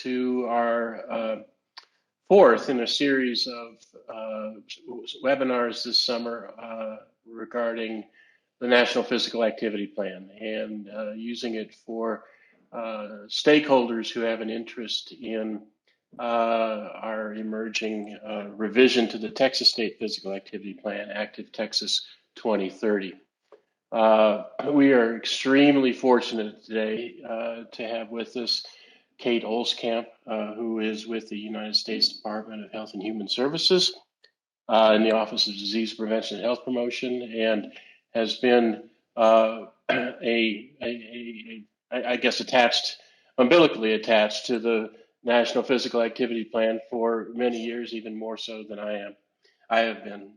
to our fourth in a series of webinars this summer regarding the National Physical Activity Plan and using it for stakeholders who have an interest in our emerging revision to the Texas State Physical Activity Plan, Active Texas 2030. We are extremely fortunate today to have with us Kate Olskamp, who is with the United States Department of Health and Human Services in the Office of Disease Prevention and Health Promotion, and has been I guess umbilically attached to the National Physical Activity Plan for many years, even more so than I have been.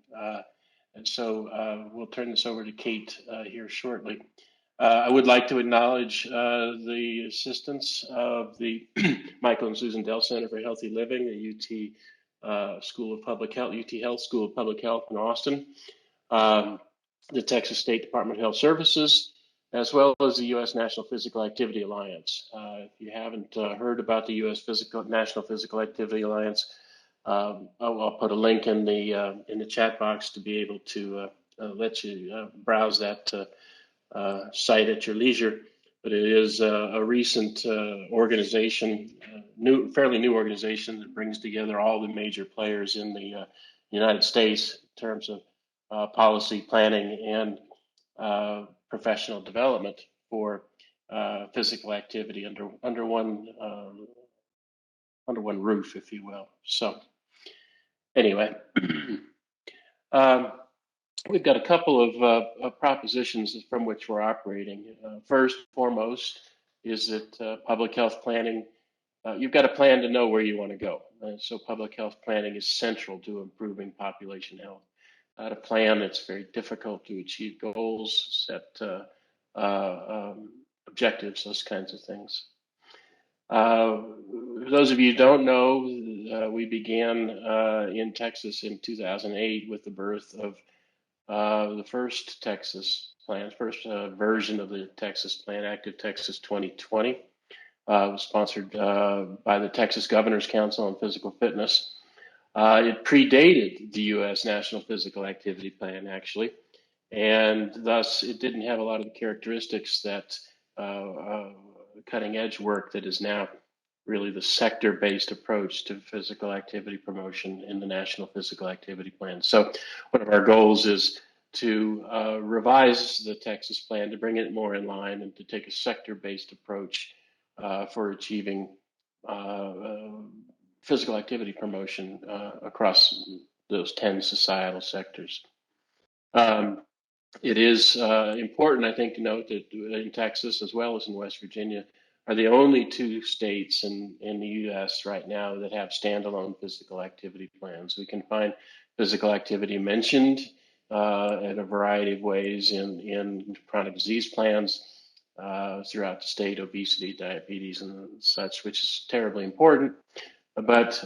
And so we'll turn this over to Kate here shortly. I would like to acknowledge the assistance of the Michael and Susan Dell Center for Healthy Living, the UT School of Public Health, UT Health School of Public Health in Austin, the Texas State Department of Health Services, as well as the U.S. National Physical Activity Alliance. If you haven't heard about the U.S. National Physical Activity Alliance, I'll put a link in the chat box to be able to let you browse that site at your leisure. But it is a recent organization, fairly new organization that brings together all the major players in the United States in terms of policy planning and professional development for physical activity under one roof, if you will. So anyway, we've got a couple of propositions from which we're operating. First and foremost is that public health planning, you've got a plan to know where you want to go. So public health planning is central to improving population health. A plan that's very difficult to achieve goals, set objectives, those kinds of things. For those of you who don't know, we began in Texas in 2008 with the birth of the first Texas plan, first version of the Texas plan, Active Texas 2020. Was sponsored by the Texas Governor's Council on Physical Fitness. It predated the U.S. National Physical Activity Plan, actually, and thus it didn't have a lot of the characteristics that cutting edge work that is now really the sector-based approach to physical activity promotion in the National Physical Activity Plan. So one of our goals is to revise the Texas plan to bring it more in line and to take a sector-based approach for achieving physical activity promotion across those 10 societal sectors. It is important, I think, to note that in Texas, as well as in West Virginia, are the only two states in the U.S. right now that have standalone physical activity plans. We can find physical activity mentioned in a variety of ways in chronic disease plans throughout the state, obesity, diabetes, and such, which is terribly important. But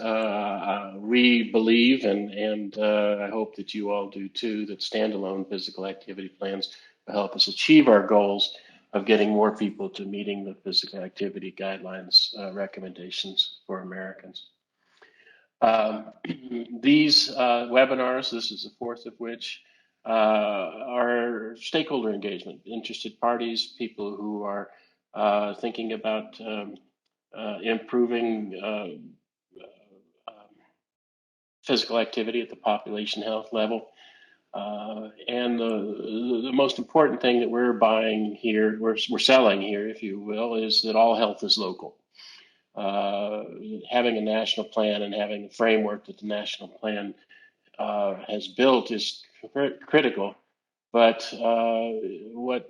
we believe, and I hope that you all do too, that standalone physical activity plans will help us achieve our goals of getting more people to meeting the physical activity guidelines recommendations for Americans. These webinars, this is the fourth of which, are stakeholder engagement, interested parties, people who are thinking about improving physical activity at the population health level. And the most important thing that we're buying here, we're selling here, if you will, is that all health is local. Having a national plan and having a framework that the national plan has built is critical, but what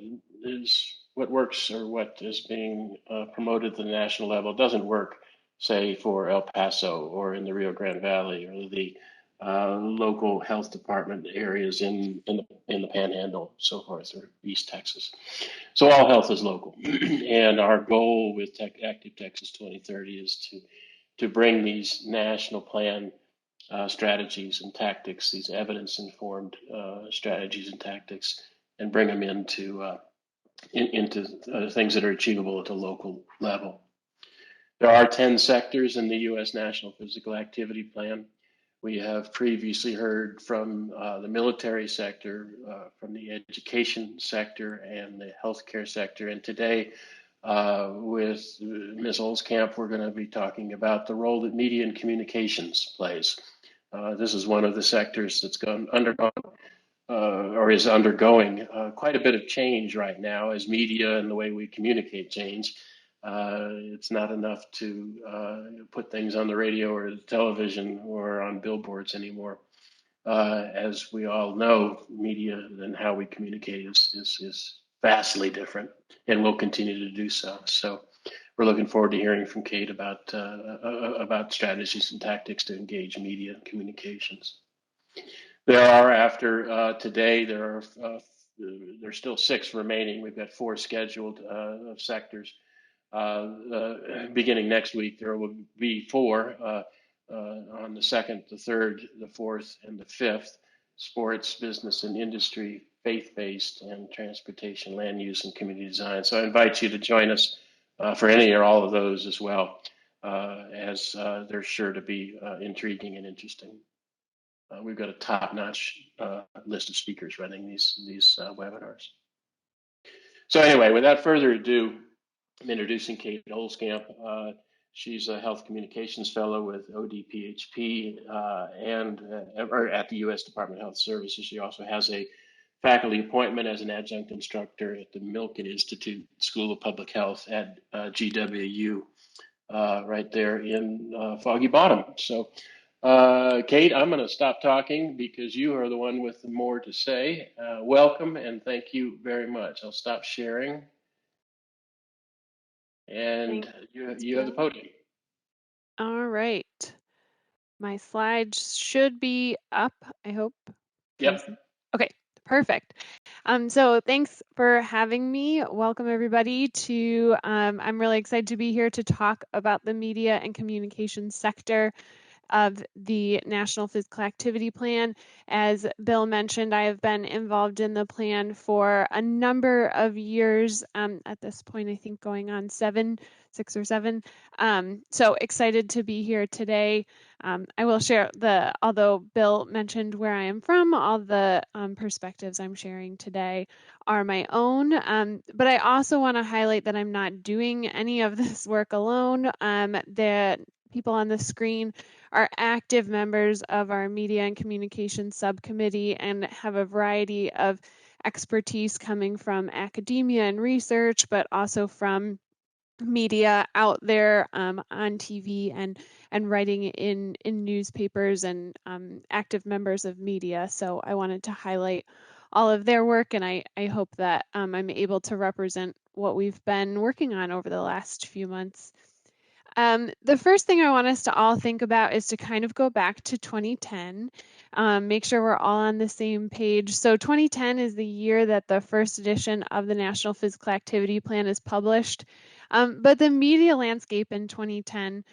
works or what is being promoted at the national level doesn't work, say, for El Paso or in the Rio Grande Valley or the local health department areas in the Panhandle, so forth, or East Texas. So all health is local, and our goal with Active Texas 2030 is to bring these national plan strategies and tactics, these evidence-informed strategies and tactics, and bring them into things that are achievable at the local level. There are 10 sectors in the U.S. National Physical Activity Plan. We have previously heard from the military sector, from the education sector, and the healthcare sector. And today, with Ms. Olskamp, we're going to be talking about the role that media and communications plays. This is one of the sectors that's undergone or is undergoing quite a bit of change right now as media and the way we communicate change. It's not enough to put things on the radio or the television or on billboards anymore. As we all know, media and how we communicate is vastly different and will continue to do so. So we're looking forward to hearing from Kate about strategies and tactics to engage media and communications. There are after today. There's still 6 remaining. We've got 4 scheduled sectors. Beginning next week, there will be 4 on the 2nd, the 3rd, the 4th, and the 5th: sports, business and industry, faith-based, and transportation, land use, and community design. So I invite you to join us for any or all of those as well, as they're sure to be intriguing and interesting. We've got a top-notch list of speakers running these webinars. So anyway, without further ado, I'm introducing Kate Olskamp. She's a health communications fellow with ODPHP or at the US Department of Health Services. She also has a faculty appointment as an adjunct instructor at the Milken Institute School of Public Health at GWU, right there in Foggy Bottom. So Kate, I'm going to stop talking because you are the one with more to say. Welcome and thank you very much. I'll stop sharing, and you have the podium. All right. My slides should be up, I hope. Yep. Okay, perfect. So thanks for having me. Welcome everybody to, I'm really excited to be here to talk about the media and communications sector of the National Physical Activity Plan. As Bill mentioned, I have been involved in the plan for a number of years, at this point, I think going on 6 or 7. So excited to be here today. I will share although Bill mentioned where I am from, all the perspectives I'm sharing today are my own. But I also want to highlight that I'm not doing any of this work alone. The people on the screen are active members of our Media and Communications Subcommittee and have a variety of expertise coming from academia and research, but also from media out there on TV and writing in newspapers and active members of media. So I wanted to highlight all of their work, and I hope that I'm able to represent what we've been working on over the last few months. The first thing I want us to all think about is to kind of go back to 2010, make sure we're all on the same page. So 2010 is the year that the first edition of the National Physical Activity Plan is published. But the media landscape in 2010,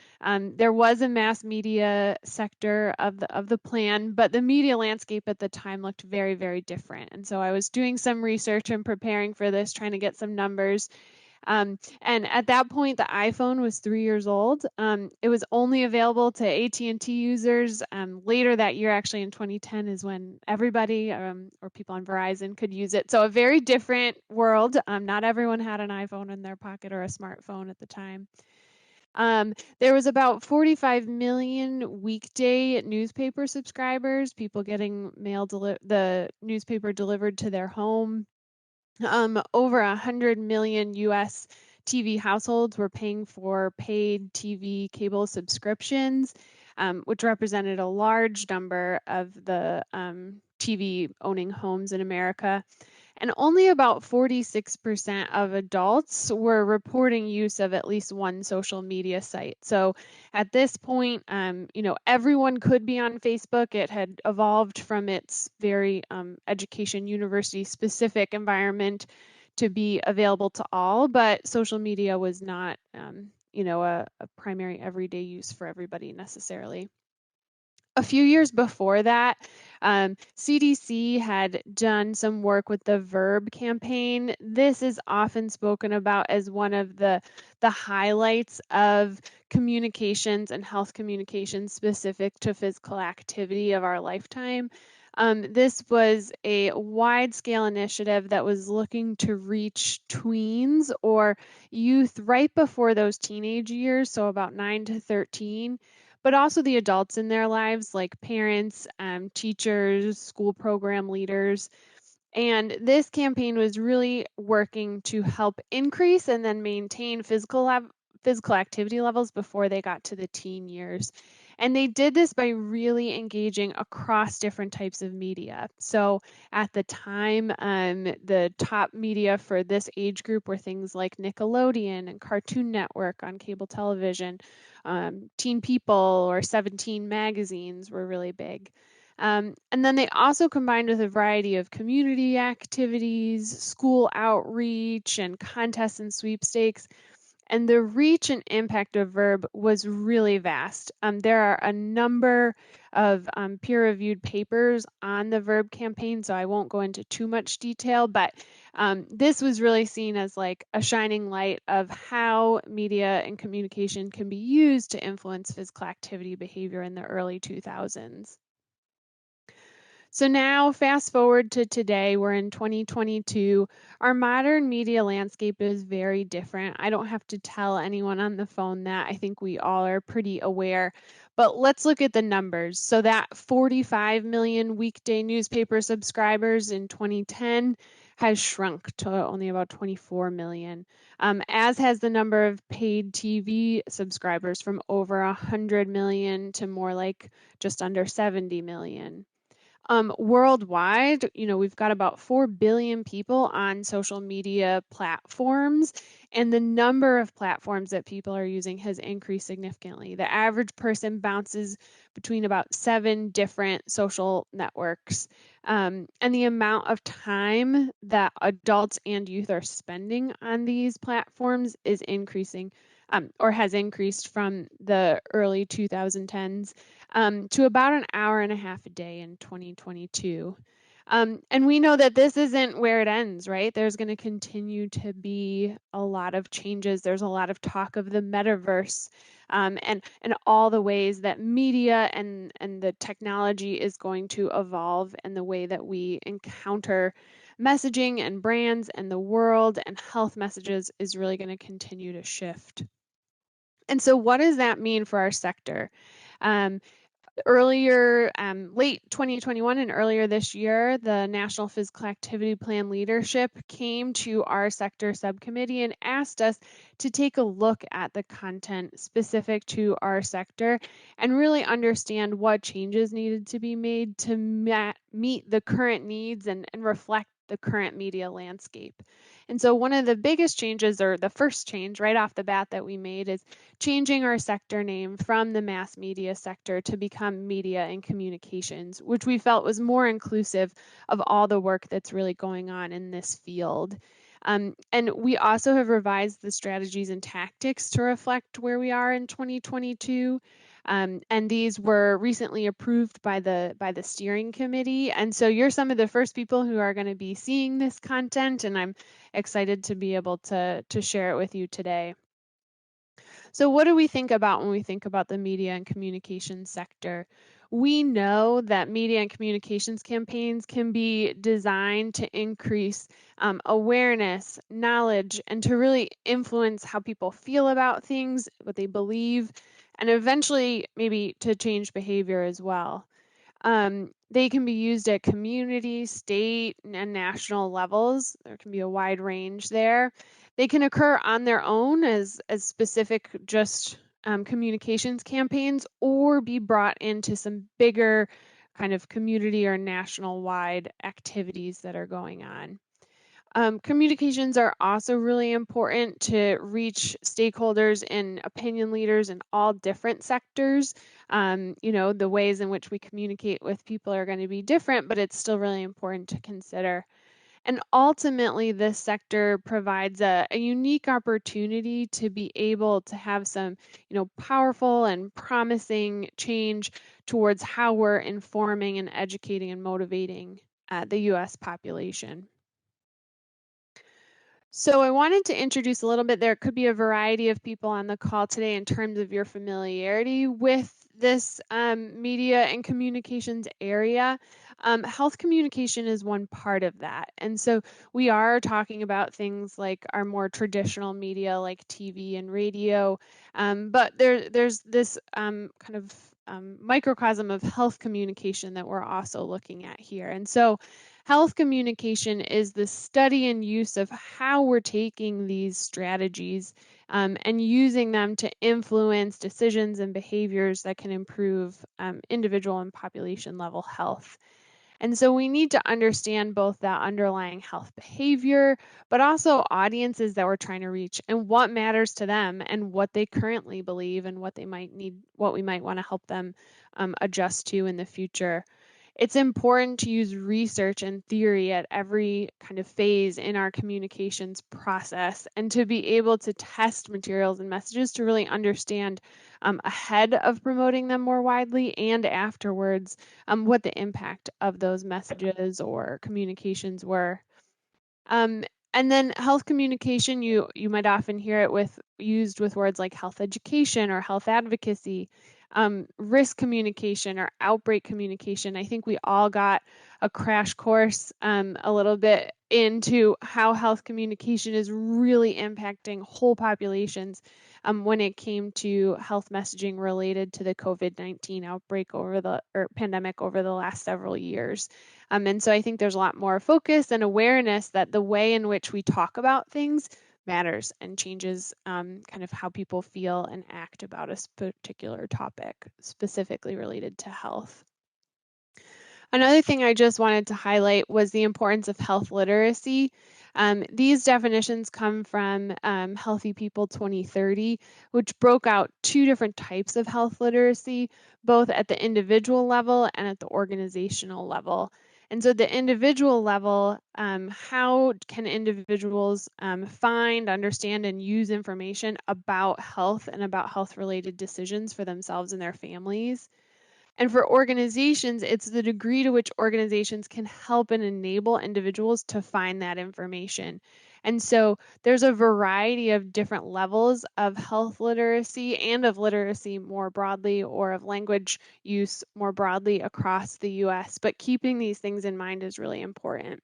there was a mass media sector of the plan, but the media landscape at the time looked very, very different. And so I was doing some research and preparing for this, trying to get some numbers. And at that point, the iPhone was 3 years old. It was only available to AT&T users. Later that year, actually in 2010, is when everybody or people on Verizon could use it. So a very different world. Not everyone had an iPhone in their pocket or a smartphone at the time. There was about 45 million weekday newspaper subscribers, people getting the newspaper delivered to their home. Over 100 million US TV households were paying for paid TV cable subscriptions, which represented a large number of the TV owning homes in America. And only about 46% of adults were reporting use of at least one social media site. So at this point, everyone could be on Facebook. It had evolved from its very education university specific environment to be available to all, but social media was not, a primary everyday use for everybody necessarily. A few years before that, CDC had done some work with the Verb campaign. This is often spoken about as one of the highlights of communications and health communications specific to physical activity of our lifetime. This was a wide-scale initiative that was looking to reach tweens or youth right before those teenage years, so about 9 to 13, but also the adults in their lives, like parents, teachers, school program leaders. And this campaign was really working to help increase and then maintain physical activity levels before they got to the teen years. And they did this by really engaging across different types of media. So at the time, the top media for this age group were things like Nickelodeon and Cartoon Network on cable television. Teen People or 17 magazines were really big. And then they also combined with a variety of community activities, school outreach, and contests and sweepstakes. And the reach and impact of Verb was really vast. There are a number of peer-reviewed papers on the Verb campaign, so I won't go into too much detail, but this was really seen as like a shining light of how media and communication can be used to influence physical activity behavior in the early 2000s. So now, fast forward to today, we're in 2022. Our modern media landscape is very different. I don't have to tell anyone on the phone that. I think we all are pretty aware. But let's look at the numbers. So that 45 million weekday newspaper subscribers in 2010 has shrunk to only about 24 million, as has the number of paid TV subscribers from over 100 million to more like just under 70 million. Worldwide, we've got about 4 billion people on social media platforms, and the number of platforms that people are using has increased significantly. The average person bounces between about 7 different social networks. And the amount of time that adults and youth are spending on these platforms is increasing, or has increased from the early 2010s, to about an hour and a half a day in 2022. And we know that this isn't where it ends, right? There's going to continue to be a lot of changes. There's a lot of talk of the metaverse, and all the ways that media and the technology is going to evolve, and the way that we encounter messaging and brands and the world and health messages is really going to continue to shift. And so what does that mean for our sector? Earlier, late 2021 and earlier this year, the National Physical Activity Plan leadership came to our sector subcommittee and asked us to take a look at the content specific to our sector and really understand what changes needed to be made to meet the current needs and reflect the current media landscape. And so one of the biggest changes, or the first change right off the bat that we made, is changing our sector name from the mass media sector to become media and communications, which we felt was more inclusive of all the work that's really going on in this field. And we also have revised the strategies and tactics to reflect where we are in 2022. And these were recently approved by the steering committee. And so you're some of the first people who are going to be seeing this content, and I'm excited to be able to share it with you today. So what do we think about when we think about the media and communications sector? We know that media and communications campaigns can be designed to increase awareness, knowledge, and to really influence how people feel about things, what they believe, and eventually maybe to change behavior as well. They can be used at community, state, and national levels. There can be a wide range there. They can occur on their own as specific just communications campaigns, or be brought into some bigger kind of community or national wide activities that are going on. Communications are also really important to reach stakeholders and opinion leaders in all different sectors. The ways in which we communicate with people are going to be different, but it's still really important to consider. And ultimately, this sector provides a unique opportunity to be able to have some, powerful and promising change towards how we're informing and educating and motivating the US population. So I wanted to introduce a little bit. There could be a variety of people on the call today in terms of your familiarity with this media and communications area. Health communication is one part of that. And so we are talking about things like our more traditional media like TV and radio, but there's this kind of microcosm of health communication that we're also looking at here. And so health communication is the study and use of how we're taking these strategies and using them to influence decisions and behaviors that can improve individual and population level health. And so we need to understand both that underlying health behavior, but also audiences that we're trying to reach and what matters to them and what they currently believe and what they might need, what we might want to help them adjust to in the future. It's important to use research and theory at every kind of phase in our communications process and to be able to test materials and messages to really understand ahead of promoting them more widely and afterwards what the impact of those messages or communications were. Um, and then health communication, you might often hear it used with words like health education or health advocacy, risk communication or outbreak communication. I think we all got a crash course a little bit into how health communication is really impacting whole populations when it came to health messaging related to the COVID-19 outbreak or pandemic over the last several years. And so I think there's a lot more focus and awareness that the way in which we talk about things matters and changes kind of how people feel and act about a particular topic, specifically related to health. Another thing I just wanted to highlight was the importance of health literacy. These definitions come from Healthy People 2030, which broke out two different types of health literacy, both at the individual level and at the organizational level. And so, the individual level, how can individuals find, understand, and use information about health and about health related decisions for themselves and their families? And for organizations, it's the degree to which organizations can help and enable individuals to find that information. And so there's a variety of different levels of health literacy and of literacy more broadly, or of language use more broadly across the US. But keeping these things in mind is really important.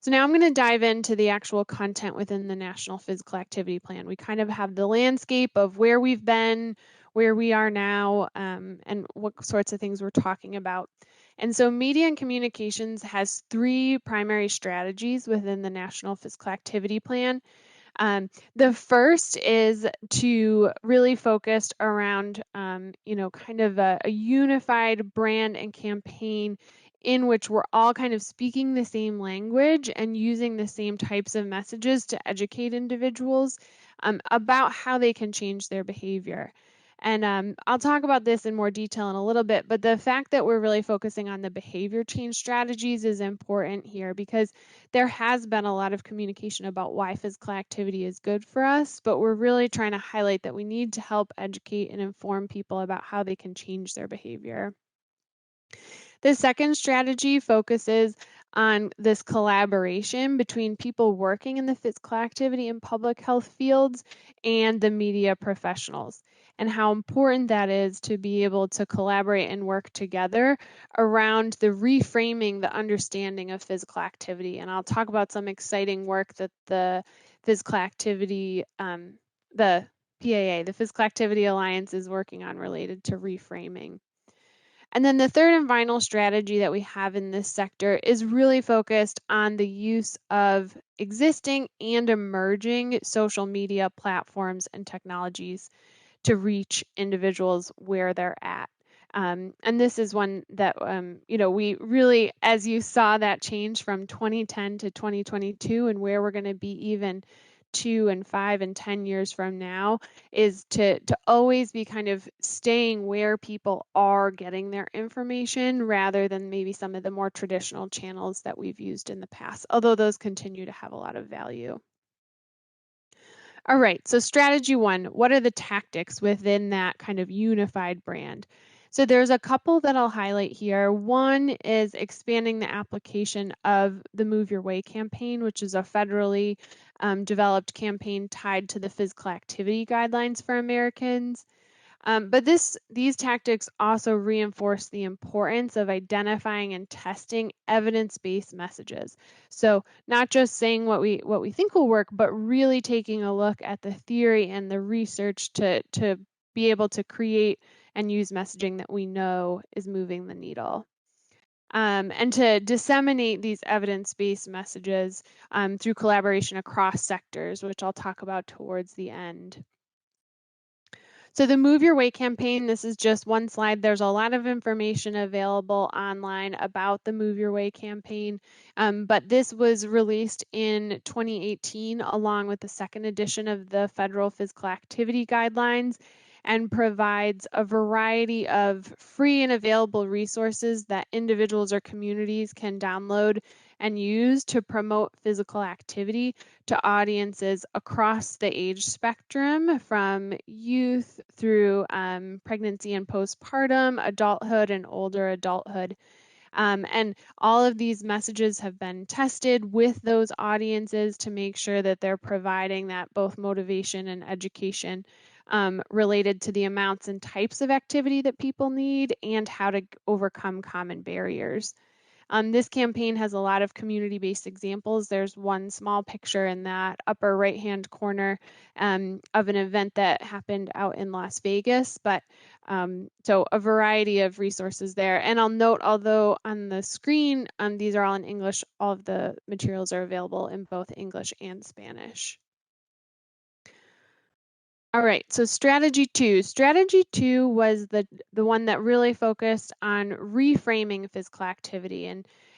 So now I'm going to dive into the actual content within the National Physical Activity Plan. We kind of have the landscape of where we've been, where we are now, and what sorts of things we're talking about. And so media and communications has three primary strategies within the National Physical Activity Plan. The first is to really focus around, kind of a unified brand and campaign in which we're all kind of speaking the same language and using the same types of messages to educate individuals about how they can change their behavior. And I'll talk about this in more detail in a little bit, but the fact that we're really focusing on the behavior change strategies is important here because there has been a lot of communication about why physical activity is good for us, but we're really trying to highlight that we need to help educate and inform people about how they can change their behavior. The second strategy focuses on this collaboration between people working in the physical activity and public health fields and the media professionals, and how important that is to be able to collaborate and work together around the reframing the understanding of physical activity. And I'll talk about some exciting work that the physical activity, the PAA, the Physical Activity Alliance, is working on related to reframing. And then the third and final strategy that we have in this sector is really focused on the use of existing and emerging social media platforms and technologies to reach individuals where they're at. And this is one that, we really, as you saw that change from 2010 to 2022 and where we're going to be even 2 and 5 and 10 years from now is to always be kind of staying where people are getting their information rather than maybe some of the more traditional channels that we've used in the past, although those continue to have a lot of value. All right, so strategy 1, what are the tactics within that kind of unified brand? So there's a couple that I'll highlight here. One is expanding the application of the Move Your Way campaign, which is a federally developed campaign tied to the physical activity guidelines for Americans. But these tactics also reinforce the importance of identifying and testing evidence-based messages. So not just saying what we think will work, but really taking a look at the theory and the research to be able to create and use messaging that we know is moving the needle. And to disseminate these evidence-based messages through collaboration across sectors, which I'll talk about towards the end. So the Move Your Way campaign, this is just one slide. There's a lot of information available online about the Move Your Way campaign, but this was released in 2018 along with the second edition of the Federal Physical Activity Guidelines and provides a variety of free and available resources that individuals or communities can download and use to promote physical activity to audiences across the age spectrum, from youth through pregnancy and postpartum, adulthood, and older adulthood. And all of these messages have been tested with those audiences to make sure that they're providing that both motivation and education related to the amounts and types of activity that people need and how to overcome common barriers. This campaign has a lot of community-based examples. There's one small picture in that upper right-hand corner of an event that happened out in Las Vegas, but so a variety of resources there. And I'll note, although on the screen, these are all in English, all of the materials are available in both English and Spanish. All right, so strategy 2. Strategy 2 was the one that really focused on reframing physical activity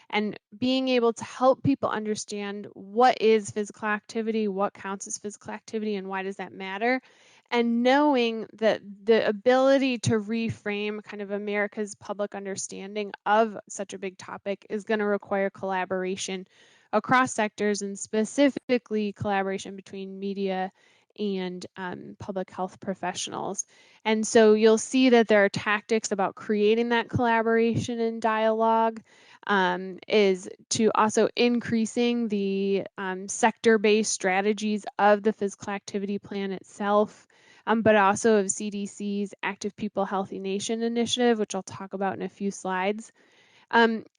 and being able to help people understand what is physical activity, what counts as physical activity, and why does that matter, and knowing that the ability to reframe kind of America's public understanding of such a big topic is going to require collaboration across sectors, and specifically collaboration between media and public health professionals. And so you'll see that there are tactics about creating that collaboration and dialogue, is to also increasing the sector-based strategies of the physical activity plan itself, but also of CDC's Active People Healthy Nation initiative, which I'll talk about in a few slides.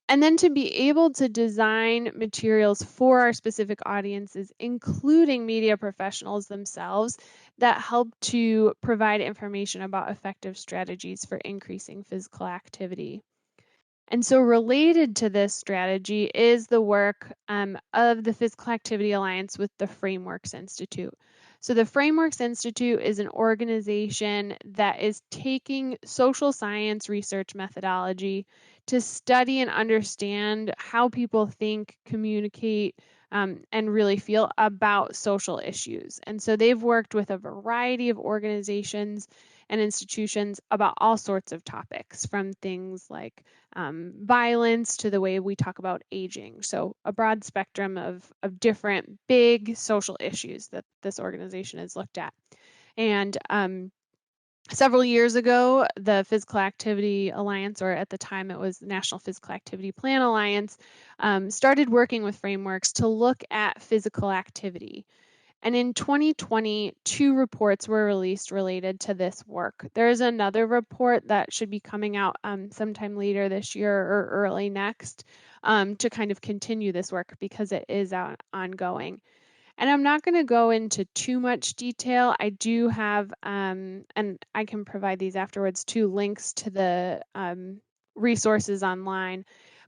And then to be able to design materials for our specific audiences, including media professionals themselves, that help to provide information about effective strategies for increasing physical activity. And so related to this strategy is the work of the Physical Activity Alliance with the Frameworks Institute. So the Frameworks Institute is an organization that is taking social science research methodology to study and understand how people think, communicate, and really feel about social issues. And so they've worked with a variety of organizations and institutions about all sorts of topics, from things like violence to the way we talk about aging. So a broad spectrum of different big social issues that this organization has looked at. And several years ago, the Physical Activity Alliance, or at the time it was National Physical Activity Plan Alliance, started working with frameworks to look at physical activity. And in 2020, 2 reports were released related to this work. There's another report that should be coming out sometime later this year or early next to kind of continue this work because it is ongoing. And I'm not going to go into too much detail. I do have, and I can provide these afterwards, 2 links to the resources online.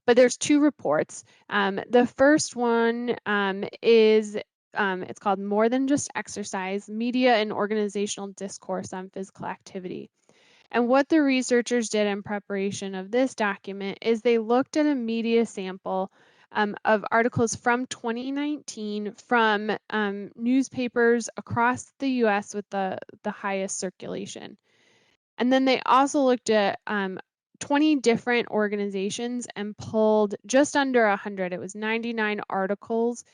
But there's 2 reports. The first one is it's called More Than Just Exercise, Media and Organizational Discourse on Physical Activity. And what the researchers did in preparation of this document is they looked at a media sample of articles from 2019 from newspapers across the US with the highest circulation. And then they also looked at 20 different organizations and pulled just under 100. It was 99 articles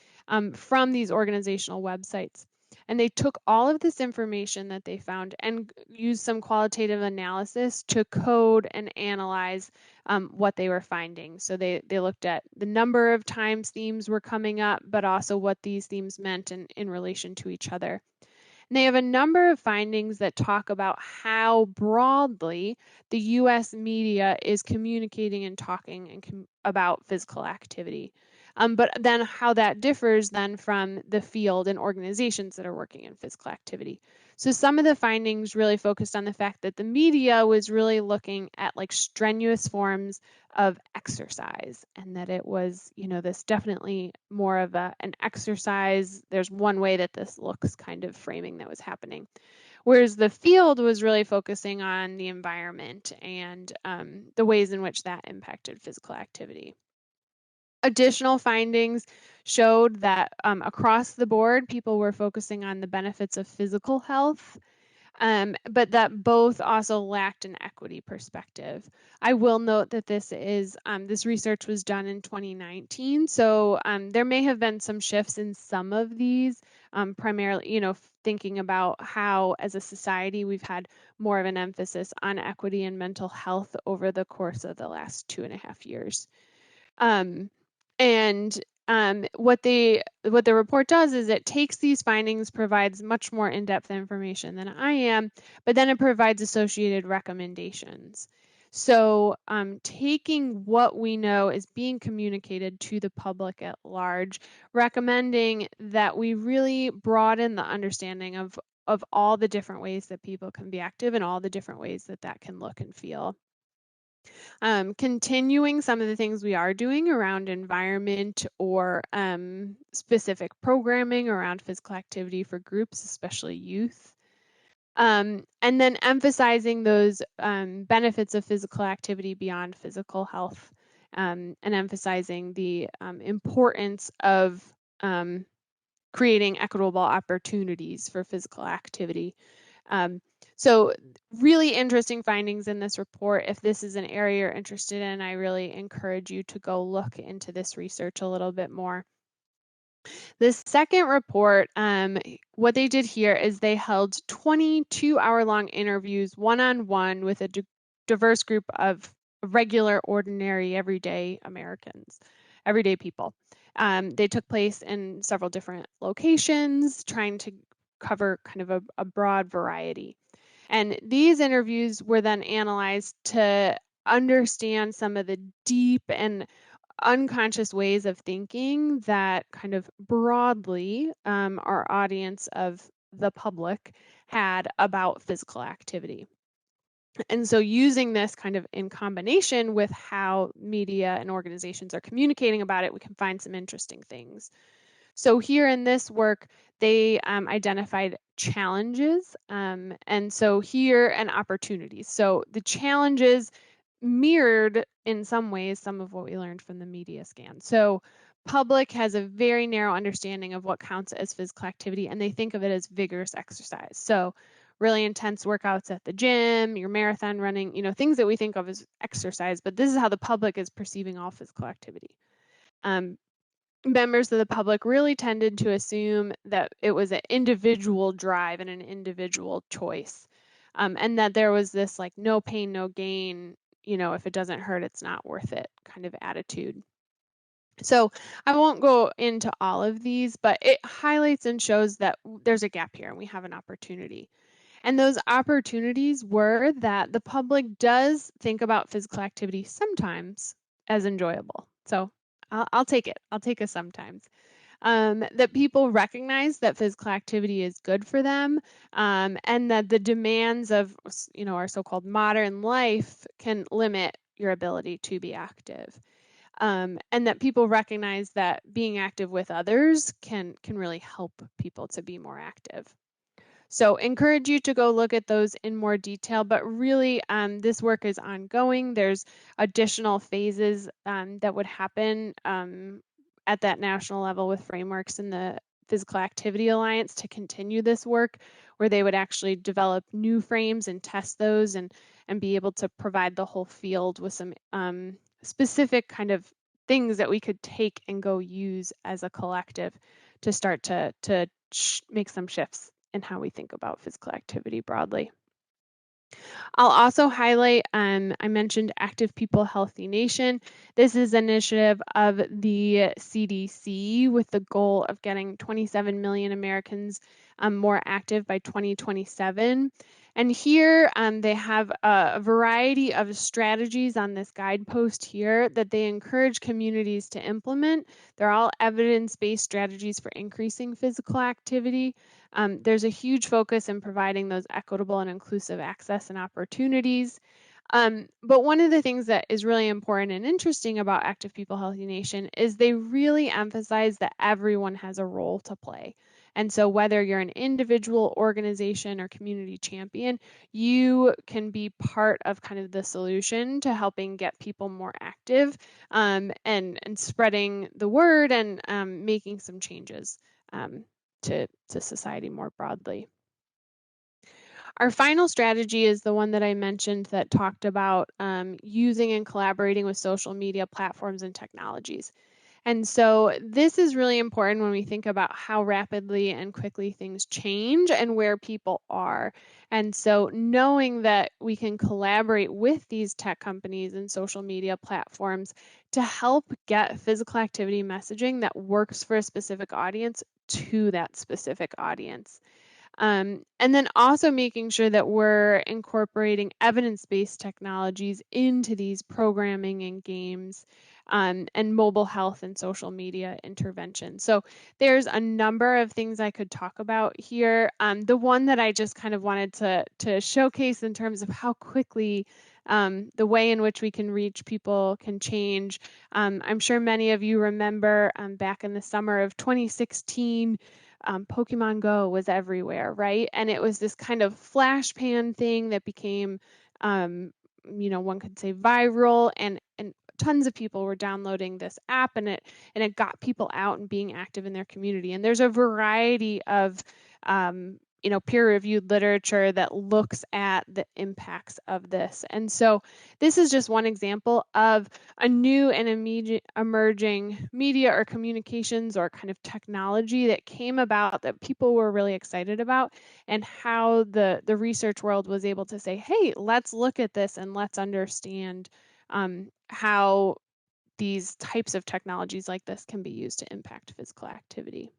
from these organizational websites. And they took all of this information that they found and used some qualitative analysis to code and analyze what they were finding. So they looked at the number of times themes were coming up, but also what these themes meant in relation to each other. And they have a number of findings that talk about how broadly the US media is communicating and talking about physical activity. But then how that differs then from the field and organizations that are working in physical activity. So some of the findings really focused on the fact that the media was really looking at like strenuous forms of exercise, and that it was, this definitely more of an exercise. There's one way that this looks kind of framing that was happening. Whereas the field was really focusing on the environment and the ways in which that impacted physical activity. Additional findings showed that across the board, people were focusing on the benefits of physical health, but that both also lacked an equity perspective. I will note that this research was done in 2019, so there may have been some shifts in some of these, primarily, thinking about how as a society we've had more of an emphasis on equity and mental health over the course of the last 2.5 years. And what the report does is it takes these findings, provides much more in-depth information than I am, but then it provides associated recommendations. So taking what we know is being communicated to the public at large, recommending that we really broaden the understanding of all the different ways that people can be active and all the different ways that that can look and feel. Continuing some of the things we are doing around environment or specific programming around physical activity for groups, especially youth. And then emphasizing those benefits of physical activity beyond physical health, and emphasizing the importance of creating equitable opportunities for physical activity. So really interesting findings in this report. If this is an area you're interested in, I really encourage you to go look into this research a little bit more. The second report, what they did here is they held 22-hour-long interviews one-on-one with a diverse group of regular, ordinary, everyday Americans, everyday people. They took place in several different locations, trying to cover kind of a broad variety. And these interviews were then analyzed to understand some of the deep and unconscious ways of thinking that kind of broadly our audience of the public had about physical activity. And so using this kind of in combination with how media and organizations are communicating about it, we can find some interesting things. So here in this work, they identified challenges, and so here and opportunities. So the challenges mirrored in some ways some of what we learned from the media scan. So public has a very narrow understanding of what counts as physical activity, and they think of it as vigorous exercise. So really intense workouts at the gym, your marathon running, things that we think of as exercise, but this is how the public is perceiving all physical activity. Members of the public really tended to assume that it was an individual drive and an individual choice, and that there was this like no pain, no gain, if it doesn't hurt, it's not worth it kind of attitude. So I won't go into all of these, but it highlights and shows that there's a gap here and we have an opportunity. And those opportunities were that the public does think about physical activity sometimes as enjoyable. So I'll take it. I'll take a sometimes. That people recognize that physical activity is good for them, and that the demands of, our so-called modern life can limit your ability to be active. And that people recognize that being active with others can really help people to be more active. So encourage you to go look at those in more detail, but really this work is ongoing. There's additional phases that would happen at that national level with frameworks in the Physical Activity Alliance to continue this work, where they would actually develop new frames and test those and be able to provide the whole field with some specific kind of things that we could take and go use as a collective to start to make some shifts in how we think about physical activity broadly. I'll also highlight, I mentioned Active People, Healthy Nation. This is an initiative of the CDC with the goal of getting 27 million Americans more active by 2027. And here they have a variety of strategies on this guidepost here that they encourage communities to implement. They're all evidence-based strategies for increasing physical activity. There's a huge focus in providing those equitable and inclusive access and opportunities. But one of the things that is really important and interesting about Active People Healthy Nation is they really emphasize that everyone has a role to play. And so whether you're an individual, organization, or community champion, you can be part of kind of the solution to helping get people more active and spreading the word and making some changes to society more broadly. Our final strategy is the one that I mentioned that talked about using and collaborating with social media platforms and technologies. And so this is really important when we think about how rapidly and quickly things change and where people are. And so knowing that we can collaborate with these tech companies and social media platforms to help get physical activity messaging that works for a specific audience to that specific audience. And then also making sure that we're incorporating evidence-based technologies into these programming and games and mobile health and social media interventions. So there's a number of things I could talk about here. The one that I just kind of wanted to showcase in terms of how quickly the way in which we can reach people can change. I'm sure many of you remember back in the summer of 2016, Pokemon Go was everywhere, right? And it was this kind of flash pan thing that became, one could say viral, and tons of people were downloading this app, and it got people out and being active in their community. And there's a variety of peer-reviewed literature that looks at the impacts of this. And so this is just one example of a new and immediate emerging media or communications or kind of technology that came about that people were really excited about, and how the research world was able to say, hey, let's look at this and let's understand how these types of technologies like this can be used to impact physical activity.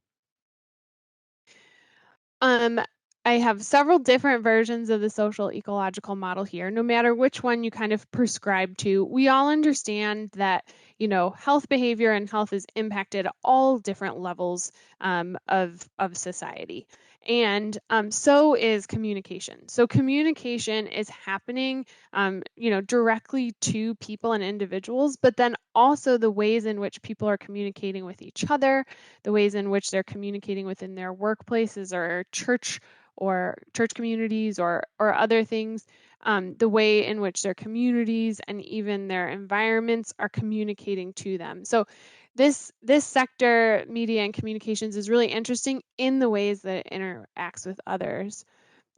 I have several different versions of the social ecological model here. No matter which one you kind of prescribe to, we all understand that, health behavior and health is impacted at all different levels of society. And so is communication. So communication is happening, directly to people and individuals, but then also the ways in which people are communicating with each other, the ways in which they're communicating within their workplaces or church communities or other things, the way in which their communities and even their environments are communicating to them. So this sector, media and communications, is really interesting in the ways that it interacts with others.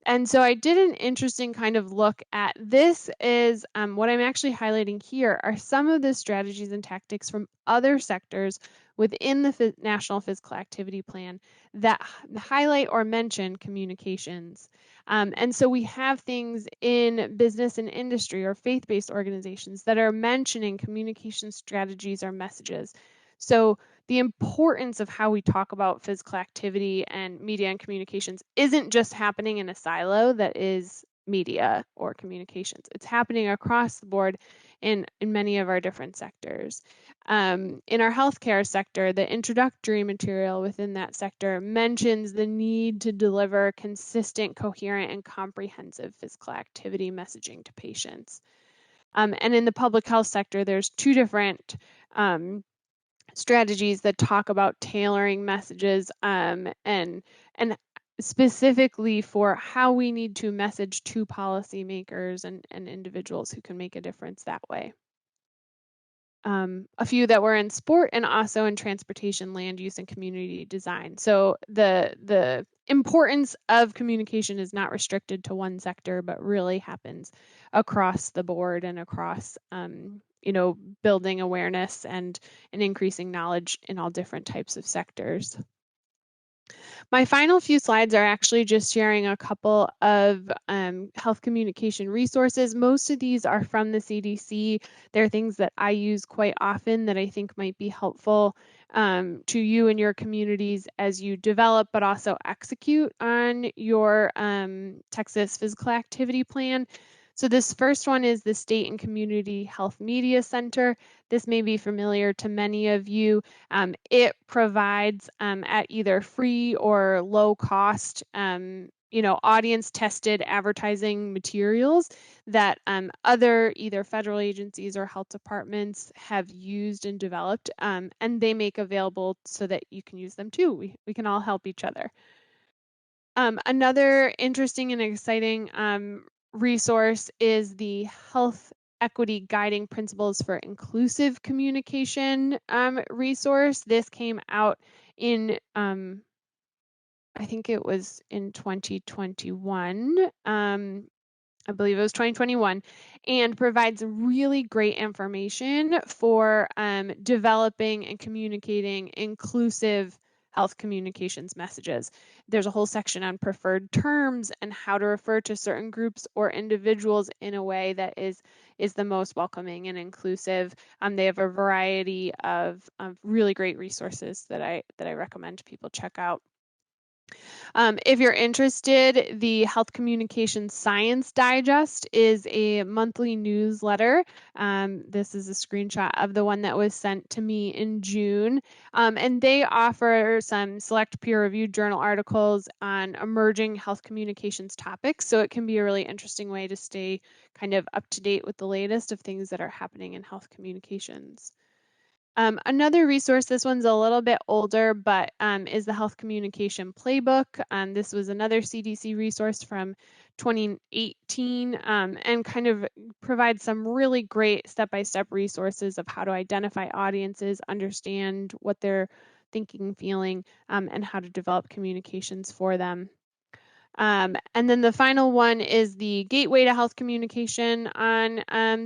And so I did an interesting kind of look at this. Is what I'm actually highlighting here are some of the strategies and tactics from other sectors within the National Physical Activity Plan that highlight or mention communications. And so we have things in business and industry or faith-based organizations that are mentioning communication strategies or messages. So the importance of how we talk about physical activity and media and communications isn't just happening in a silo that is media or communications. It's happening across the board in many of our different sectors. In our healthcare sector, the introductory material within that sector mentions the need to deliver consistent, coherent, and comprehensive physical activity messaging to patients. And in the public health sector, there's two different strategies that talk about tailoring messages and specifically for how we need to message to policymakers and individuals who can make a difference that way. a few that were in sport and also in transportation, land use, and community design. So the importance of communication is not restricted to one sector, but really happens across the board and across building awareness and increasing knowledge in all different types of sectors. My final few slides are actually just sharing a couple of health communication resources. Most of these are from the CDC. They're things that I use quite often that I think might be helpful to you and your communities as you develop, but also execute on your Texas physical activity plan. So this first one is the State and Community Health Media Center. This may be familiar to many of you. It provides at either free or low cost, audience tested advertising materials that other either federal agencies or health departments have used and developed, and they make available so that you can use them too. We can all help each other. Another interesting and exciting resource is the Health Equity Guiding Principles for Inclusive Communication resource. This came out in, I think it was in 2021. I believe it was 2021, and provides really great information for developing and communicating inclusive health communications messages. There's a whole section on preferred terms and how to refer to certain groups or individuals in a way that is the most welcoming and inclusive. They have a variety of really great resources that I recommend people check out. If you're interested, the Health Communication Science Digest is a monthly newsletter. This is a screenshot of the one that was sent to me in June. And they offer some select peer-reviewed journal articles on emerging health communications topics. So it can be a really interesting way to stay kind of up to date with the latest of things that are happening in health communications. Another resource, this one's a little bit older, but is the Health Communication Playbook. This was another CDC resource from 2018 and kind of provides some really great step-by-step resources of how to identify audiences, understand what they're thinking, feeling, and how to develop communications for them. And then the final one is the Gateway to Health Communication on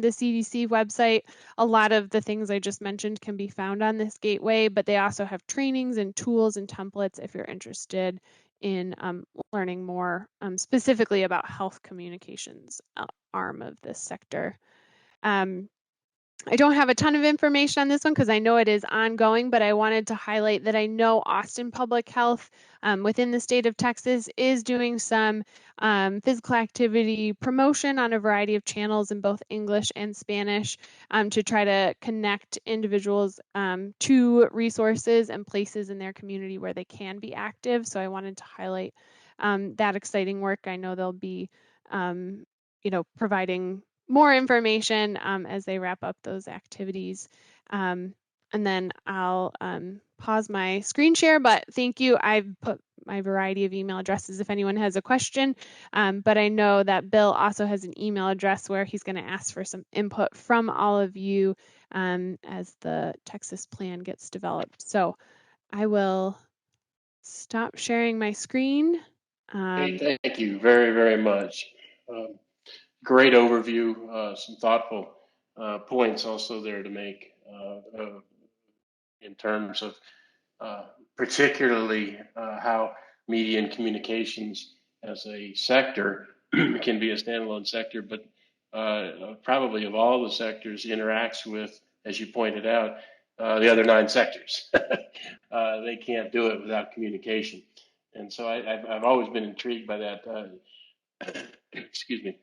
the CDC website. A lot of the things I just mentioned can be found on this gateway, but they also have trainings and tools and templates if you're interested in learning more specifically about health communications arm of this sector. I don't have a ton of information on this one because I know it is ongoing, but I wanted to highlight that I know Austin Public Health within the state of Texas is doing some physical activity promotion on a variety of channels in both English and Spanish to try to connect individuals to resources and places in their community where they can be active. So I wanted to highlight that exciting work. I know they'll be, providing more information as they wrap up those activities. And then I'll pause my screen share, but thank you. I've put my variety of email addresses if anyone has a question, but I know that Bill also has an email address where he's going to ask for some input from all of you as the Texas plan gets developed. So I will stop sharing my screen. Hey, thank you very, very much. Great overview, some thoughtful points also there to make in terms of particularly how media and communications as a sector can be a standalone sector, but probably of all the sectors interacts with, as you pointed out, the other 9 sectors. They can't do it without communication. And so I've always been intrigued by that. Excuse me.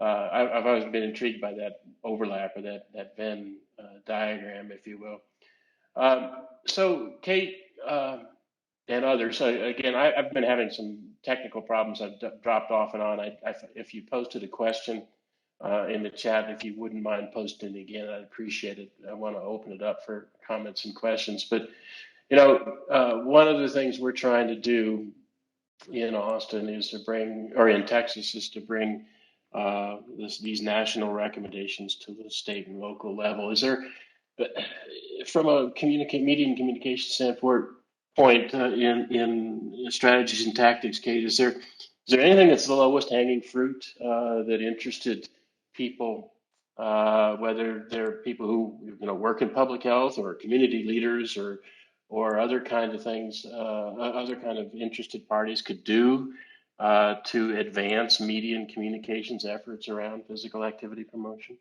I've always been intrigued by that overlap or that Venn diagram, if you will. So, Kate and others. So again, I've been having some technical problems. I've dropped off and on. If you posted a question in the chat, if you wouldn't mind posting it again, I'd appreciate it. I want to open it up for comments and questions. But one of the things we're trying to do in Austin is to bring, or in Texas, is to bring these national recommendations to the state and local level. Is there But from a media and communication standpoint, in strategies and tactics, Kate, is there anything that's the lowest hanging fruit that interested people, whether they're people who work in public health or community leaders or other kind of things, other kind of interested parties could do to advance media and communications efforts around physical activity promotion?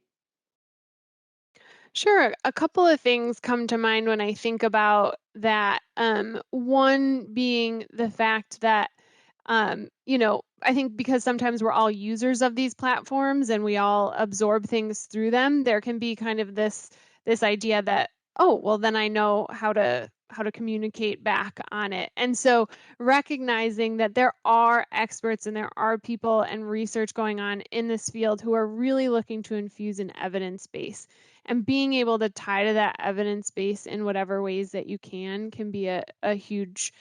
Sure. A couple of things come to mind when I think about that. One being the fact that, I think because sometimes we're all users of these platforms and we all absorb things through them, there can be kind of this idea that, oh, well, then I know how to communicate back on it. And so recognizing that there are experts and there are people and research going on in this field who are really looking to infuse an evidence base, and being able to tie to that evidence base in whatever ways that you can be a huge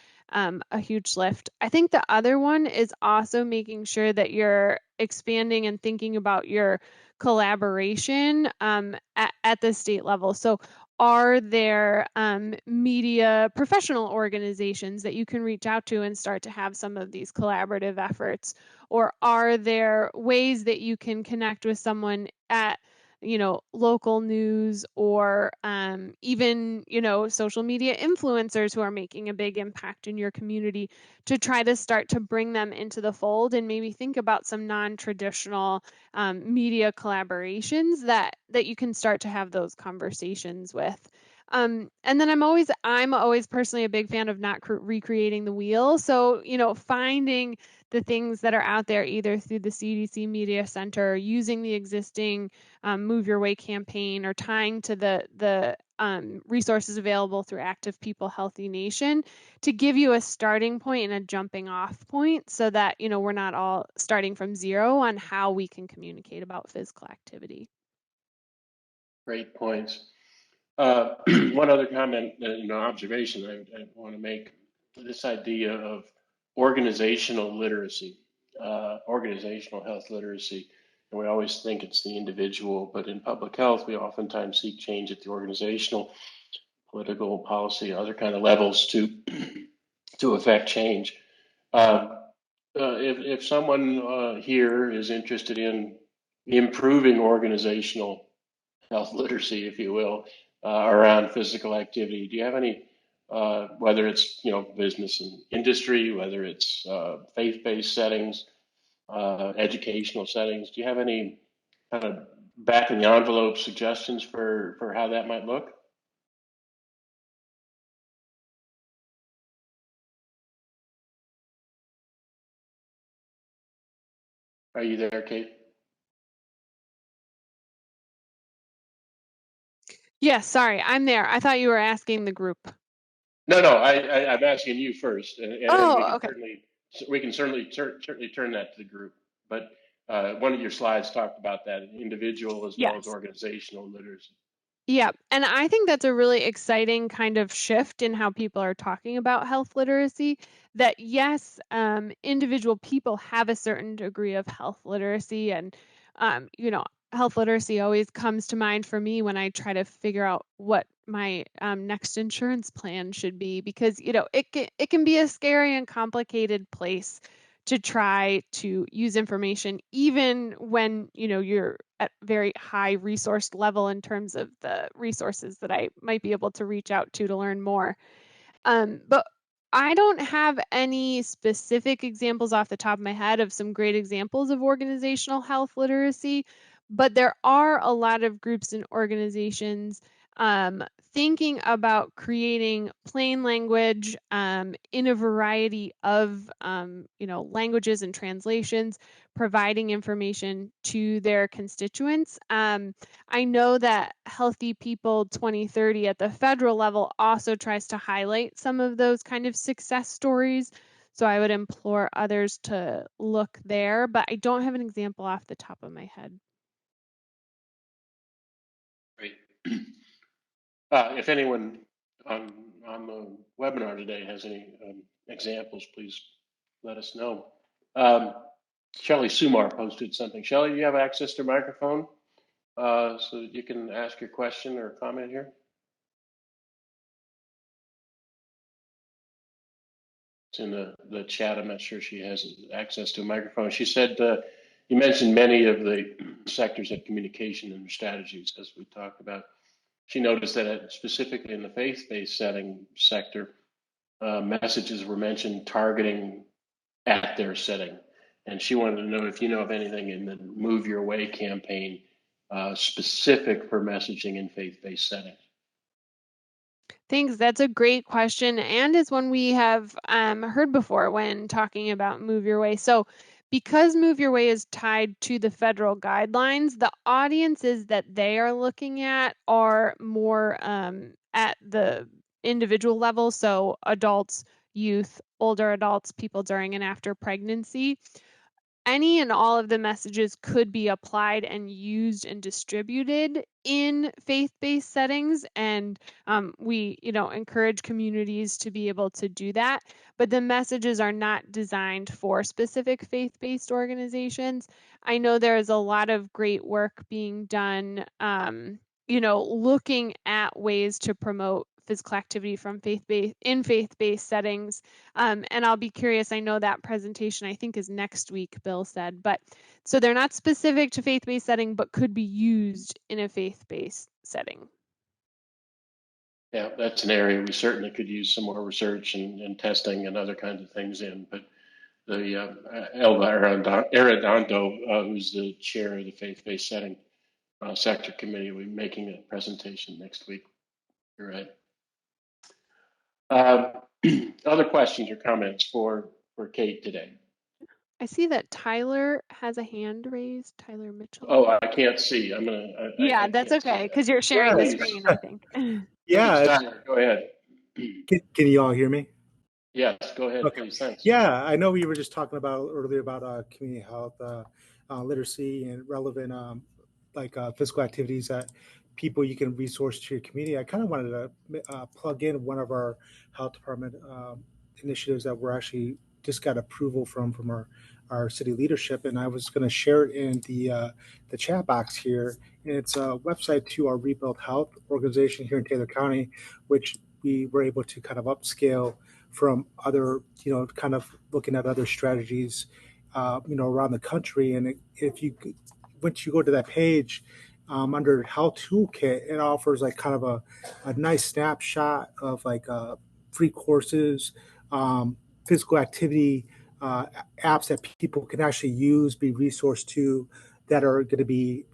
lift. I think the other one is also making sure that you're expanding and thinking about your collaboration at the state level. So are there media professional organizations that you can reach out to and start to have some of these collaborative efforts? Or are there ways that you can connect with someone at local news, or even, social media influencers who are making a big impact in your community, to try to start to bring them into the fold and maybe think about some non-traditional media collaborations that you can start to have those conversations with. And then I'm always personally a big fan of not recreating the wheel. So, finding the things that are out there either through the CDC Media Center, or using the existing Move Your Way campaign, or tying to the resources available through Active People Healthy Nation, to give you a starting point and a jumping off point, so that we're not all starting from zero on how we can communicate about physical activity. Great points. Uh, one other comment, observation I want to make: this idea of organizational literacy, organizational health literacy. And we always think it's the individual, but in public health, we oftentimes seek change at the organizational, political, policy, other kind of levels to affect change. Um, if someone here is interested in improving organizational health literacy, if you will, around physical activity, do you have any, whether it's business and industry, whether it's faith-based settings, educational settings, do you have any kind of back in the envelope suggestions for how that might look? Are you there, Kate? Yes, sorry, I'm there. I thought you were asking the group. No, no, I'm asking you first, and Oh, okay. we can certainly turn that to the group. But one of your slides talked about that individual as well as Yes. organizational literacy. Yeah, and I think that's a really exciting kind of shift in how people are talking about health literacy. That yes, individual people have a certain degree of health literacy, and health literacy always comes to mind for me when I try to figure out what my next insurance plan should be, because it can be a scary and complicated place to try to use information, even when you're at very high resource level in terms of the resources that I might be able to reach out to learn more. But I don't have any specific examples off the top of my head of some great examples of organizational health literacy, but there are a lot of groups and organizations um, thinking about creating plain language in a variety of languages and translations, providing information to their constituents. I know that Healthy People 2030 at the federal level also tries to highlight some of those kind of success stories. So I would implore others to look there, but I don't have an example off the top of my head. Great. If anyone on the webinar today has any examples, please let us know. Um, Shelley Sumar posted something. Shelley, do you have access to microphone so that you can ask your question or comment here? in the chat. I'm not sure she has access to a microphone. She said, you mentioned many of the sectors of communication and strategies as we talked about. She noticed that specifically in the faith-based setting sector, messages were mentioned targeting at their setting. And she wanted to know if you know of anything in the Move Your Way campaign specific for messaging in faith-based settings. Thanks. That's a great question, and is one we have heard before when talking about Move Your Way. So, because Move Your Way is tied to the federal guidelines, the audiences that they are looking at are more at the individual level. So, adults, youth, older adults, people during and after pregnancy. Any and all of the messages could be applied and used and distributed in faith-based settings, and we encourage communities to be able to do that, but the messages are not designed for specific faith-based organizations. I know there is a lot of great work being done looking at ways to promote physical activity from faith-based settings. And I'll be curious, I know that presentation I think is next week, Bill said, but so they're not specific to faith-based setting, but could be used in a faith-based setting. Yeah, that's an area we certainly could use some more research and testing and other kinds of things in. But the Elba Arredondo, who's the chair of the faith-based setting sector committee, will be making a presentation next week. You're right. Other questions or comments for Kate today? I see that Tyler has a hand raised. Tyler Mitchell. Oh, I can't see. I'm gonna. I That's can't okay, see because you're sharing the screen, I think. Yeah. Tyler, go ahead. Can you all hear me? Yes, go ahead, Okay. please. Thanks. Yeah, I know we were just talking about earlier about community health, literacy, and relevant physical activities that people you can resource to your community. I kind of wanted to plug in one of our health department initiatives that we're actually just got approval from our city leadership, and I was going to share it in the chat box here. And it's a website to our Rebuild Health organization here in Taylor County, which we were able to kind of upscale from other, kind of looking at other strategies, around the country. And once you go to that page, under Health Toolkit, it offers like kind of a nice snapshot of free courses, physical activity apps that people can actually use, be resourced to, that are going to be,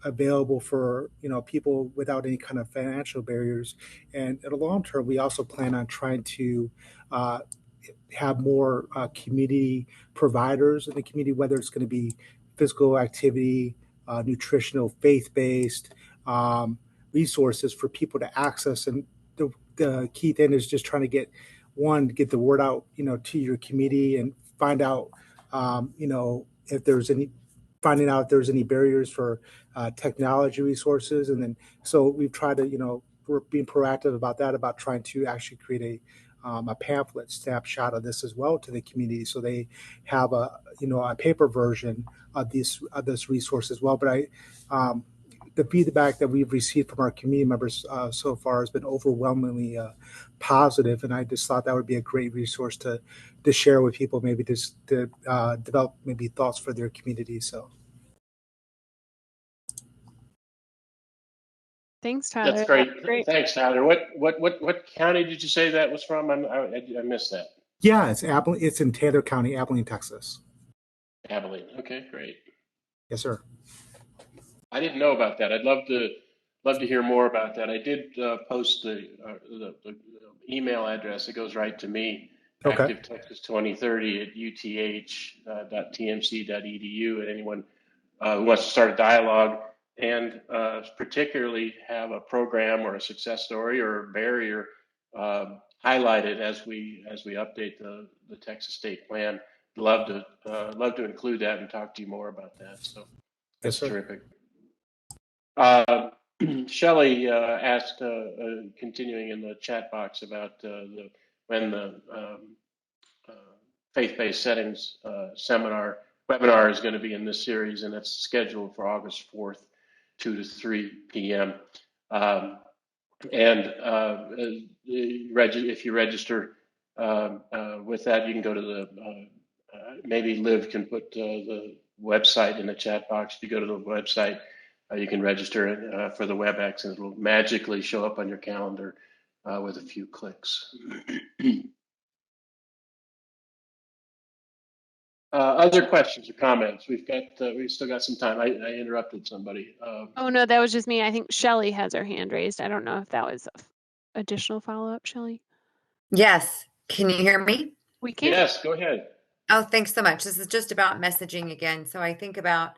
available for people without any kind of financial barriers. And in the long term, we also plan on trying to have more community providers in the community, whether it's going to be physical activity, nutritional, faith-based resources for people to access. And the key thing is just trying to get the word out, to your community, and find out, if there's any barriers for technology resources. And then, so we've tried to, we're being proactive about that, about trying to actually create a pamphlet snapshot of this as well to the community, so they have a paper version of this resource as well. But the feedback that we've received from our community members so far has been overwhelmingly positive, and I just thought that would be a great resource to share with people, maybe just to develop maybe thoughts for their community. So. Thanks, Tyler. That's great. Thanks, Tyler. What county did you say that was from? I missed that. Yeah, it's in Taylor County, Abilene, Texas. Abilene. Okay, great. Yes, sir. I didn't know about that. I'd love to hear more about that. I did post the email address. It goes right to me. Okay. Active Texas 2030 at uth.tmc.edu, and anyone who wants to start a dialogue and particularly have a program or a success story or a barrier highlighted as we update the Texas state plan. Love to include that and talk to you more about that. So that's terrific. Shelley asked, continuing in the chat box, about when the faith-based settings webinar is going to be in this series, and it's scheduled for August 4th, 2 to 3 p.m. If you register, with that, you can go to the maybe Liv can put the website in the chat box. If you go to the website, you can register for the WebEx, and it will magically show up on your calendar with a few clicks. Other questions or comments? We've still got some time. I interrupted somebody. Oh no, that was just me. I think Shelly has her hand raised. I don't know if that was additional follow-up, Shelly. Yes. Can you hear me? We can. Yes, go ahead. Oh, thanks so much. This is just about messaging again. So I think about,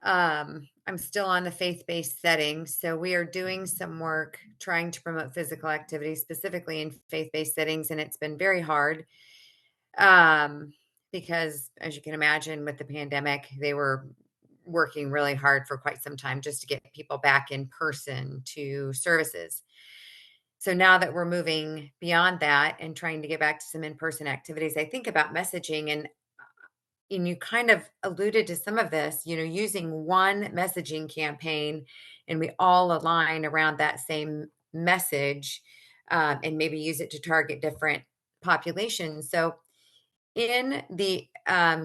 I'm still on the faith-based setting. So we are doing some work trying to promote physical activity, specifically in faith-based settings. And it's been very hard because, as you can imagine, with the pandemic, they were working really hard for quite some time just to get people back in person to services. So now that we're moving beyond that and trying to get back to some in-person activities, I think about messaging and you kind of alluded to some of this, using one messaging campaign and we all align around that same message and maybe use it to target different populations. So in the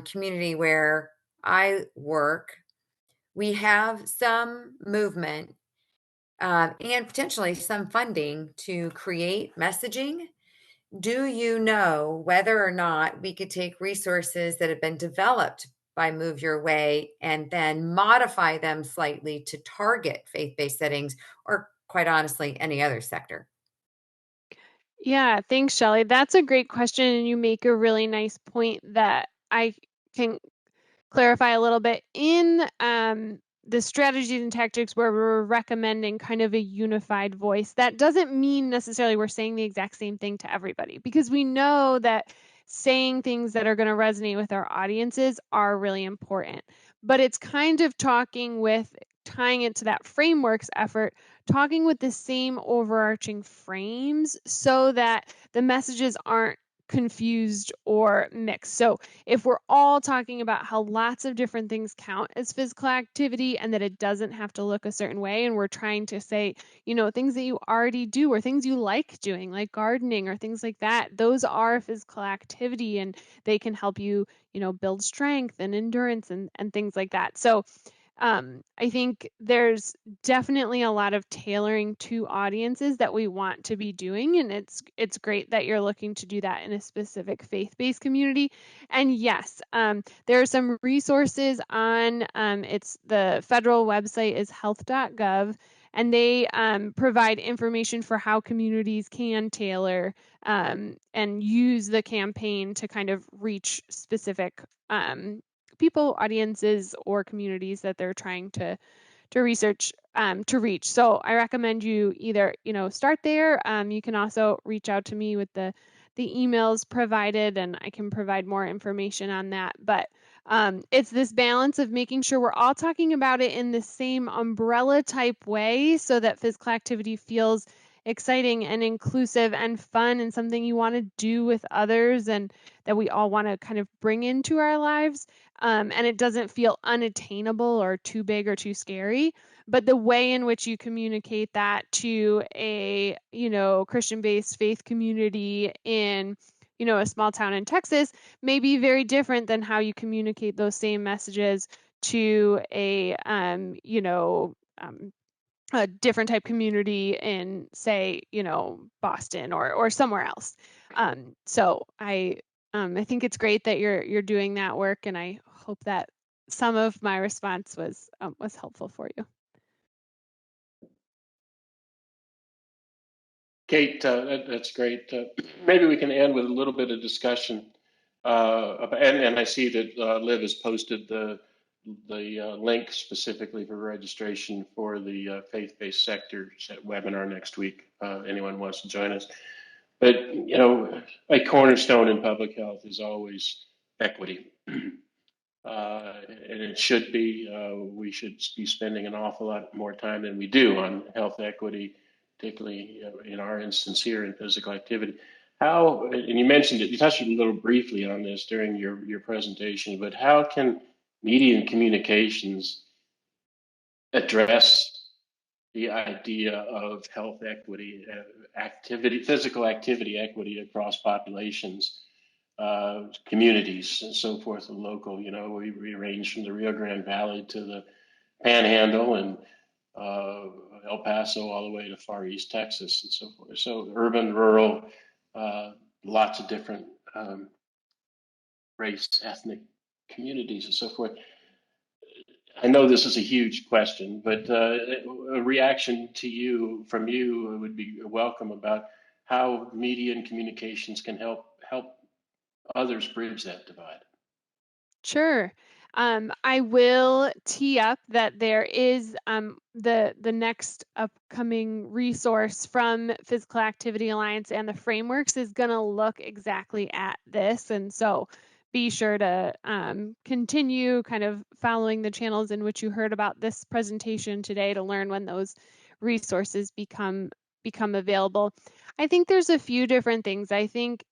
community where I work, we have some movement and potentially some funding to create messaging. Do you know whether or not we could take resources that have been developed by Move Your Way and then modify them slightly to target faith-based settings or, quite honestly, any other sector? Yeah, thanks, Shelly. That's a great question, and you make a really nice point that I can clarify a little bit. In the strategies and tactics where we're recommending kind of a unified voice, that doesn't mean necessarily we're saying the exact same thing to everybody, because we know that saying things that are going to resonate with our audiences are really important. But it's kind of tying it to that frameworks effort, talking with the same overarching frames so that the messages aren't confused or mixed. So if we're all talking about how lots of different things count as physical activity and that it doesn't have to look a certain way, and we're trying to say, things that you already do or things you like doing, like gardening or things like that, those are physical activity and they can help you, build strength and endurance and things like that. So I think there's definitely a lot of tailoring to audiences that we want to be doing, and it's great that you're looking to do that in a specific faith-based community. And yes, there are some resources on it's the federal website is health.gov, and they provide information for how communities can tailor and use the campaign to kind of reach specific people, audiences, or communities that they're trying to research to reach. So I recommend you either start there. You can also reach out to me with the emails provided, and I can provide more information on that. But it's this balance of making sure we're all talking about it in the same umbrella type way, so that physical activity feels exciting and inclusive and fun and something you want to do with others and that we all want to kind of bring into our lives. And it doesn't feel unattainable or too big or too scary. But the way in which you communicate that to a, Christian-based faith community in, a small town in Texas may be very different than how you communicate those same messages to a different type community in, say, Boston or somewhere else. So I think it's great that you're doing that work, and I hope that some of my response was helpful for you. Kate, that's great. Maybe we can end with a little bit of discussion. And I see that Liv has posted the link specifically for registration for the faith-based sector webinar next week. Anyone wants to join us. But, a cornerstone in public health is always equity. And it should be. We should be spending an awful lot more time than we do on health equity, particularly in our instance here in physical activity. How, and you mentioned it, you touched a little briefly on this during your presentation, but how can media and communications address the idea of health equity, physical activity equity across populations, communities, and so forth, and local. We range from the Rio Grande Valley to the Panhandle and El Paso all the way to Far East Texas and so forth. So urban, rural, lots of different race, ethnic communities and so forth. I know this is a huge question, but a reaction from you would be welcome about how media and communications can help others bridge that divide. Sure. I will tee up that there is the next upcoming resource from Physical Activity Alliance and the frameworks is going to look exactly at this. And so be sure to continue kind of following the channels in which you heard about this presentation today to learn when those resources become available. I think there's a few different things. I think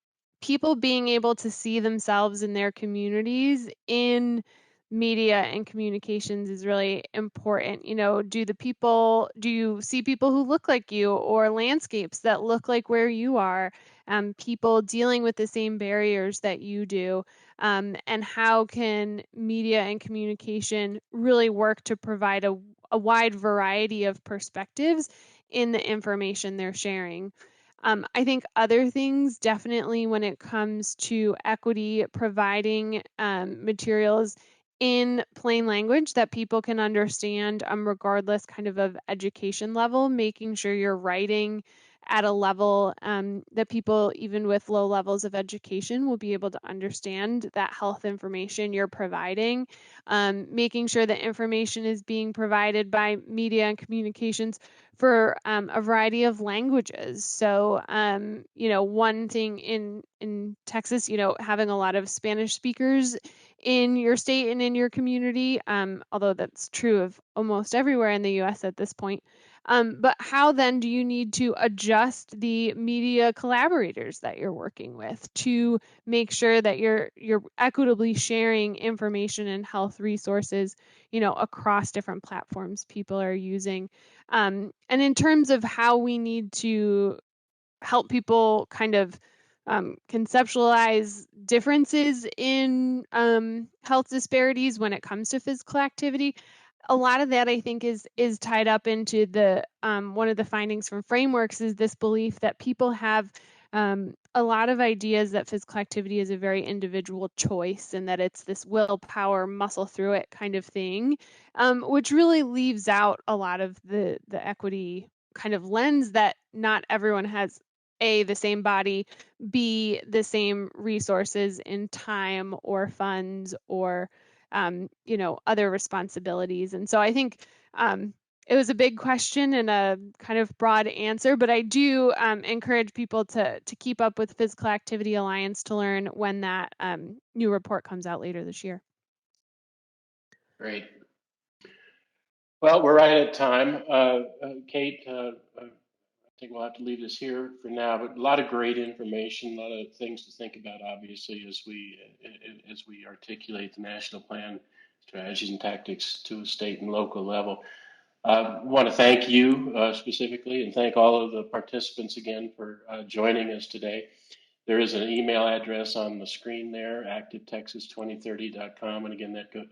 people being able to see themselves in their communities in media and communications is really important. Do you see people who look like you or landscapes that look like where you are? People dealing with the same barriers that you do? And how can media and communication really work to provide a wide variety of perspectives in the information they're sharing? I think other things, definitely when it comes to equity, providing materials in plain language that people can understand, regardless kind of education level, making sure you're writing at a level that people, even with low levels of education, will be able to understand that health information you're providing, making sure that information is being provided by media and communications for a variety of languages. So, one thing in Texas, having a lot of Spanish speakers in your state and in your community, although that's true of almost everywhere in the U.S. at this point. But how then do you need to adjust the media collaborators that you're working with to make sure that you're equitably sharing information and health resources, across different platforms people are using? And in terms of how we need to help people kind of conceptualize differences in health disparities when it comes to physical activity, a lot of that I think is tied up into the one of the findings from frameworks is this belief that people have a lot of ideas that physical activity is a very individual choice and that it's this willpower, muscle through it kind of thing, which really leaves out a lot of the equity kind of lens that not everyone has the same body, B, the same resources in time or funds or other responsibilities. And so I think it was a big question and a kind of broad answer, but I do encourage people to keep up with Physical Activity Alliance to learn when that new report comes out later this year. Great. Well, we're right at time. Kate, I think we'll have to leave this here for now, but a lot of great information, a lot of things to think about, obviously, as we articulate the national plan strategies and tactics to a state and local level. I want to thank you specifically and thank all of the participants again for joining us today. There is an email address on the screen there, activetexas2030.com, and again, that goes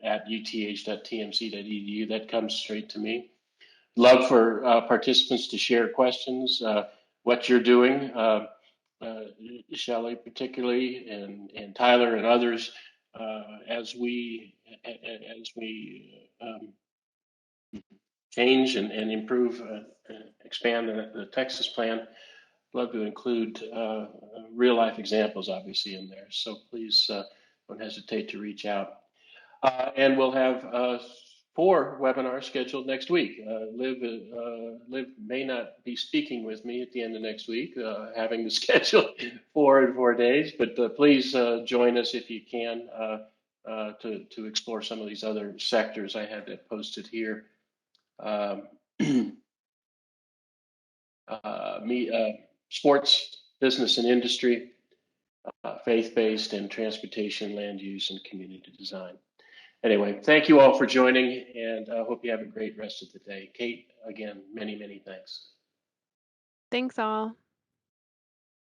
at uth.tmc.edu. That comes straight to me. Love for participants to share questions, what you're doing, Shelley particularly, and Tyler and others, as we change and improve, expand the Texas plan. Love to include real life examples, obviously, in there. So please don't hesitate to reach out. And we'll have 4 webinars scheduled next week. Liv may not be speaking with me at the end of next week, having to schedule 4 in 4 days, but please join us if you can to explore some of these other sectors. I had that posted here. Sports, business and industry, faith-based, and transportation, land use, and community design. anyway, thank you all for joining, and I hope you have a great rest of the day. Kate, again, many, many thanks. Thanks all.